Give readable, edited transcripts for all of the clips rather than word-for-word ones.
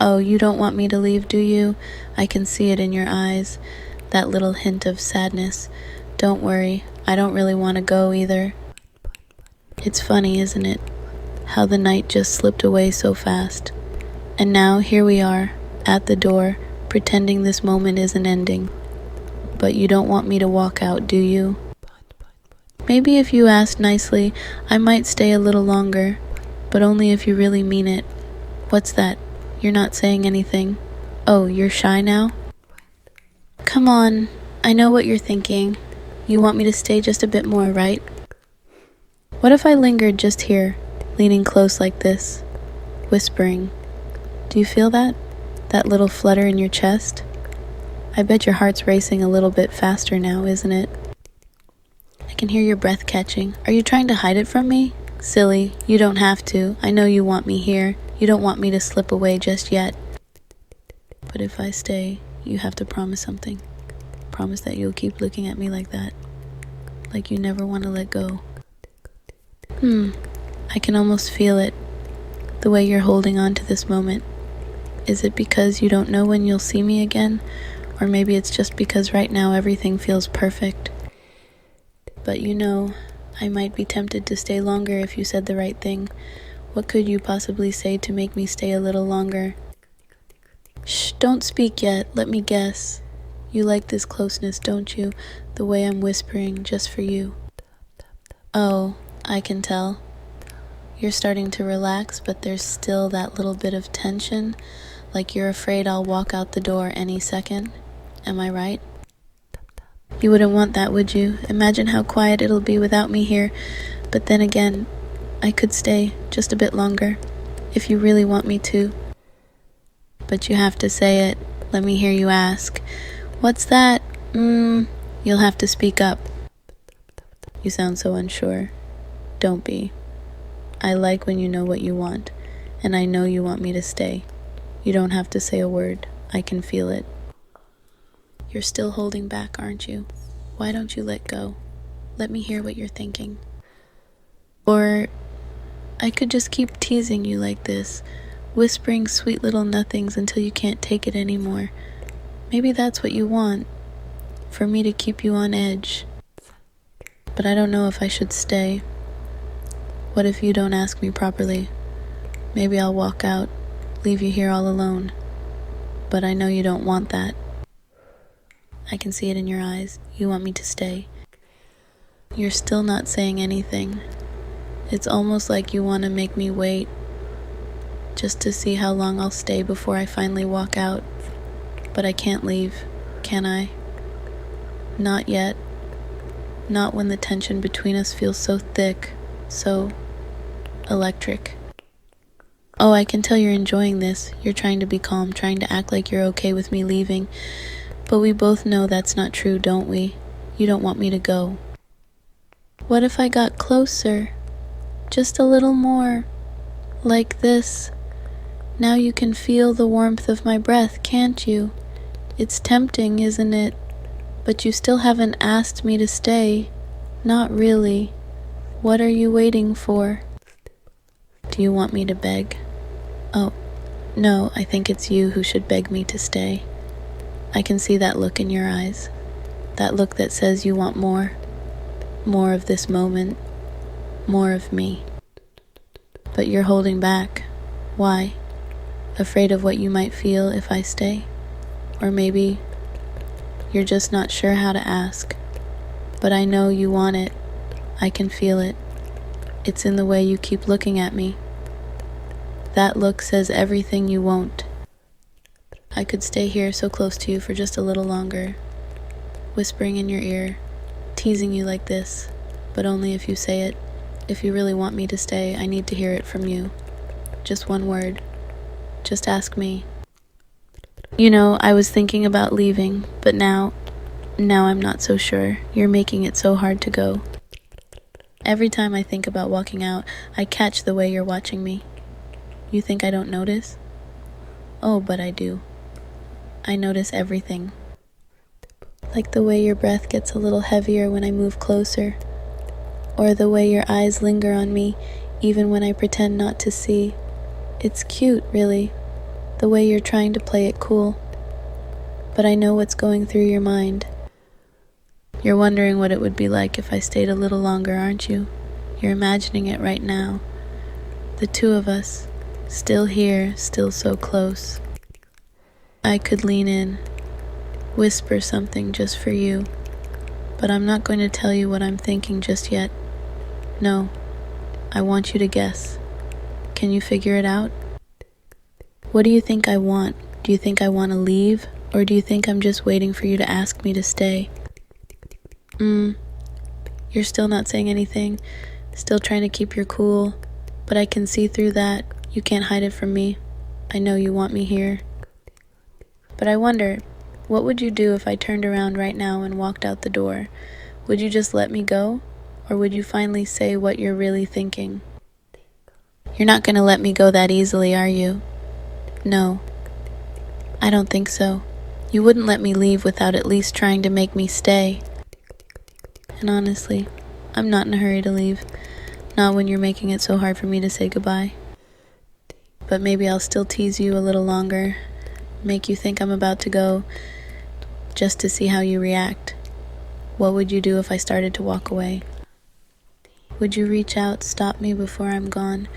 Oh, you don't want me to leave, do you? I can see it in your eyes, that little hint of sadness. Don't worry, I don't really want to go either. It's funny, isn't it? How the night just slipped away so fast. And now here we are, at the door, pretending this moment isn't ending. But you don't want me to walk out, do you? Maybe if you asked nicely, I might stay a little longer, but only if you really mean it. What's that? You're not saying anything. Oh, you're shy now? Come on, I know what you're thinking. You want me to stay just a bit more, right? What if I lingered just here, leaning close like this, whispering? Do you feel that? That little flutter in your chest? I bet your heart's racing a little bit faster now, isn't it? I can hear your breath catching. Are you trying to hide it from me? Silly, you don't have to. I know you want me here. You don't want me to slip away just yet. But if I stay, you have to promise something. Promise that you'll keep looking at me like that. Like you never want to let go. I can almost feel it. The way you're holding on to this moment. Is it because you don't know when you'll see me again? Or maybe it's just because right now everything feels perfect. But you know, I might be tempted to stay longer if you said the right thing. What could you possibly say to make me stay a little longer? Shh, don't speak yet. Let me guess. You like this closeness, don't you? The way I'm whispering just for you. Oh, I can tell. You're starting to relax, but there's still that little bit of tension, like you're afraid I'll walk out the door any second. Am I right? You wouldn't want that, would you? Imagine how quiet it'll be without me here. But then again, I could stay just a bit longer, if you really want me to. But you have to say it. Let me hear you ask. What's that? You'll have to speak up. You sound so unsure. Don't be. I like when you know what you want, and I know you want me to stay. You don't have to say a word. I can feel it. You're still holding back, aren't you? Why don't you let go? Let me hear what you're thinking. Or I could just keep teasing you like this, whispering sweet little nothings until you can't take it anymore. Maybe that's what you want, for me to keep you on edge. But I don't know if I should stay. What if you don't ask me properly? Maybe I'll walk out, leave you here all alone. But I know you don't want that. I can see it in your eyes. You want me to stay. You're still not saying anything. It's almost like you want to make me wait, just to see how long I'll stay before I finally walk out. But I can't leave, can I? Not yet. Not when the tension between us feels so thick, so electric. Oh, I can tell you're enjoying this. You're trying to be calm, trying to act like you're okay with me leaving. But we both know that's not true, don't we? You don't want me to go. What if I got closer? Just a little more. Like this. Now you can feel the warmth of my breath, can't you? It's tempting, isn't it? But you still haven't asked me to stay. Not really. What are you waiting for? Do you want me to beg? Oh, no, I think it's you who should beg me to stay. I can see that look in your eyes. That look that says you want more. More of this moment. More of me. But you're holding back. Why? Afraid of what you might feel if I stay? Or maybe you're just not sure how to ask. But I know you want it. I can feel it. It's in the way you keep looking at me. That look says everything you won't. I could stay here so close to you for just a little longer, whispering in your ear, teasing you like this, but only if you say it. If you really want me to stay, I need to hear it from you. Just one word. Just ask me. You know, I was thinking about leaving, but now I'm not so sure. You're making it so hard to go. Every time I think about walking out, I catch the way you're watching me. You think I don't notice? Oh, but I do. I notice everything. Like the way your breath gets a little heavier when I move closer, or the way your eyes linger on me even when I pretend not to see. It's cute, really. the way you're trying to play it cool. But I know what's going through your mind. You're wondering what it would be like if I stayed a little longer, aren't you? You're imagining it right now. The two of us, still here, still so close. I could lean in, whisper something just for you, but I'm not going to tell you what I'm thinking just yet. No, I want you to guess. Can you figure it out? What do you think I want? Do you think I want to leave, or do you think I'm just waiting for you to ask me to stay? You're still not saying anything, still trying to keep your cool, but I can see through that. You can't hide it from me. I know you want me here. But I wonder, what would you do if I turned around right now and walked out the door? Would you just let me go? Or would you finally say what you're really thinking? You're not going to let me go that easily, are you? No, I don't think so. You wouldn't let me leave without at least trying to make me stay. And honestly, I'm not in a hurry to leave. Not when you're making it so hard for me to say goodbye. But maybe I'll still tease you a little longer, make you think I'm about to go, just to see how you react. What would you do if I started to walk away? Would you reach out, stop me before I'm gone,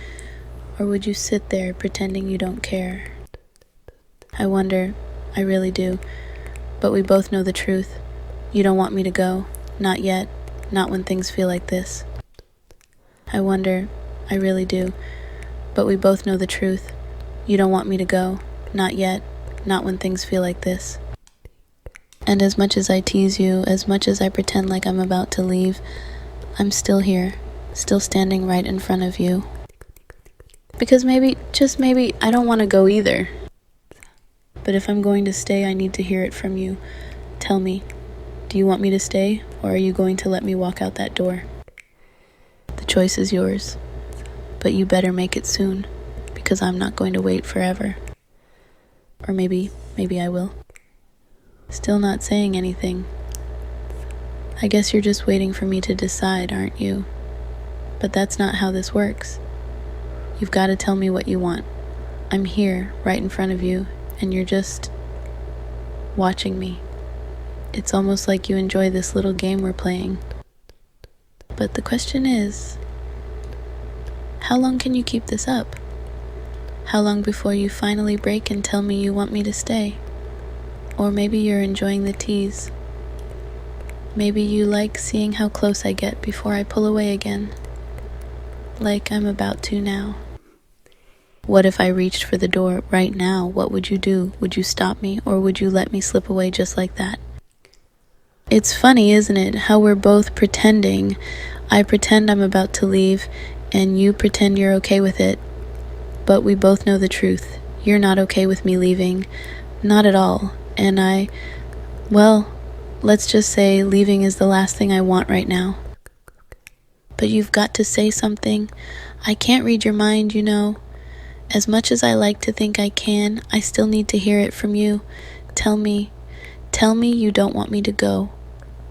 or would you sit there pretending you don't care? I wonder, I really do, but we both know the truth. You don't want me to go, not yet, not when things feel like this. I wonder, I really do, but we both know the truth. You don't want me to go, not yet, not when things feel like this. And as much as I tease you, as much as I pretend like I'm about to leave, I'm still here, still standing right in front of you. Because maybe, just maybe, I don't want to go either. But if I'm going to stay, I need to hear it from you. Tell me, do you want me to stay, or are you going to let me walk out that door? The choice is yours, but you better make it soon, because I'm not going to wait forever. Or maybe I will. Still not saying anything. I guess you're just waiting for me to decide, aren't you? But that's not how this works. You've got to tell me what you want. I'm here, right in front of you, and you're just watching me. It's almost like you enjoy this little game we're playing. But the question is, how long can you keep this up? How long before you finally break and tell me you want me to stay? Or maybe you're enjoying the tease. Maybe you like seeing how close I get before I pull away again, like I'm about to now. What if I reached for the door right now? What would you do? Would you stop me, or would you let me slip away just like that? It's funny, isn't it, how we're both pretending. I pretend I'm about to leave, and you pretend you're okay with it. But we both know the truth. You're not okay with me leaving. Not at all. And well, let's just say leaving is the last thing I want right now. But you've got to say something. I can't read your mind, you know. As much as I like to think I can, I still need to hear it from you. Tell me you don't want me to go.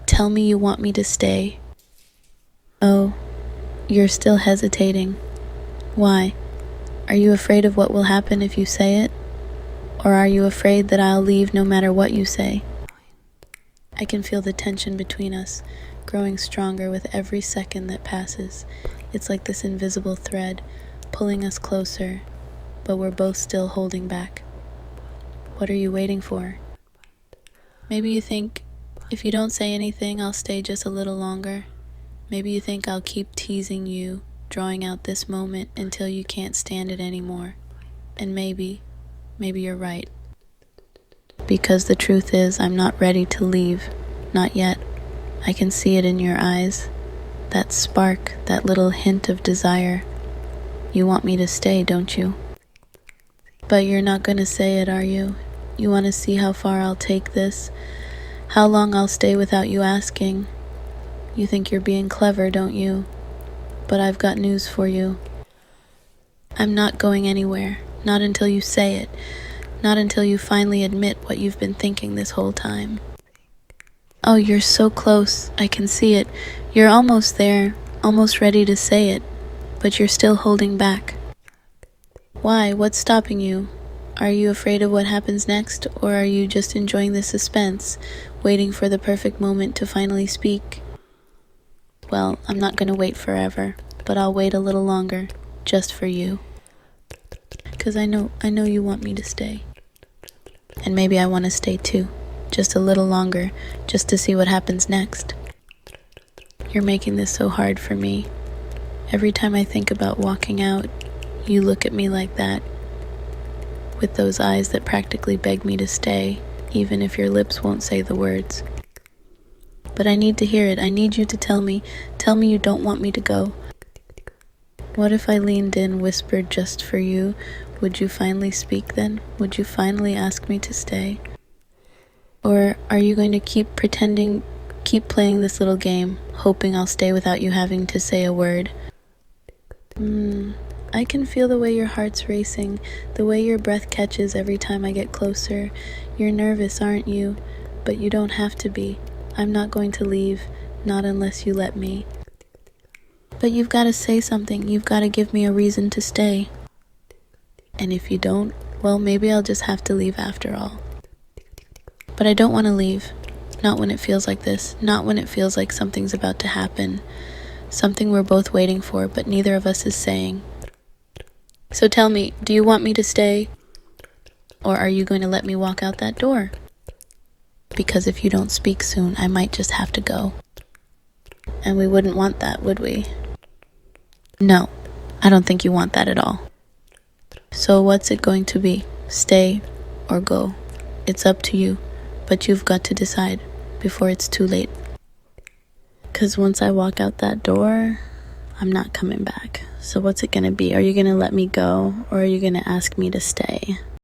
Tell me you want me to stay. Oh, you're still hesitating. Why? Are you afraid of what will happen if you say it? Or are you afraid that I'll leave no matter what you say? I can feel the tension between us growing stronger with every second that passes. It's like this invisible thread pulling us closer, but we're both still holding back. What are you waiting for? Maybe you think, if you don't say anything, I'll stay just a little longer. Maybe you think I'll keep teasing you, drawing out this moment until you can't stand it anymore. And maybe you're right. Because the truth is, I'm not ready to leave. Not yet. I can see it in your eyes. That spark, that little hint of desire. You want me to stay, don't you? But you're not going to say it, are you? You want to see how far I'll take this? How long I'll stay without you asking? You think you're being clever, don't you? But I've got news for you. I'm not going anywhere. Not until you say it. Not until you finally admit what you've been thinking this whole time. Oh, you're so close. I can see it. You're almost there, almost ready to say it, but you're still holding back. Why? What's stopping you? Are you afraid of what happens next, or are you just enjoying the suspense, waiting for the perfect moment to finally speak? Well, I'm not going to wait forever, but I'll wait a little longer, just for you. 'Cause I know you want me to stay. And maybe I want to stay too, just a little longer, just to see what happens next. You're making this so hard for me. Every time I think about walking out, you look at me like that, with those eyes that practically beg me to stay, even if your lips won't say the words. But I need to hear it. I need you to tell me you don't want me to go. What if I leaned in, whispered just for you? Would you finally speak then? Would you finally ask me to stay? Or are you going to keep pretending, keep playing this little game, hoping I'll stay without you having to say a word? I can feel the way your heart's racing, the way your breath catches every time I get closer. You're nervous, aren't you? But you don't have to be. I'm not going to leave, not unless you let me. But you've got to say something. You've got to give me a reason to stay. And if you don't, well, maybe I'll just have to leave after all. But I don't want to leave. Not when it feels like this. Not when it feels like something's about to happen. Something we're both waiting for, but neither of us is saying. So tell me, do you want me to stay? Or are you going to let me walk out that door? Because if you don't speak soon, I might just have to go. And we wouldn't want that, would we? No, I don't think you want that at all. So what's it going to be? Stay or go? It's up to you, but you've got to decide before it's too late. 'Cause once I walk out that door, I'm not coming back. So what's it gonna be? Are you gonna let me go, or are you gonna ask me to stay?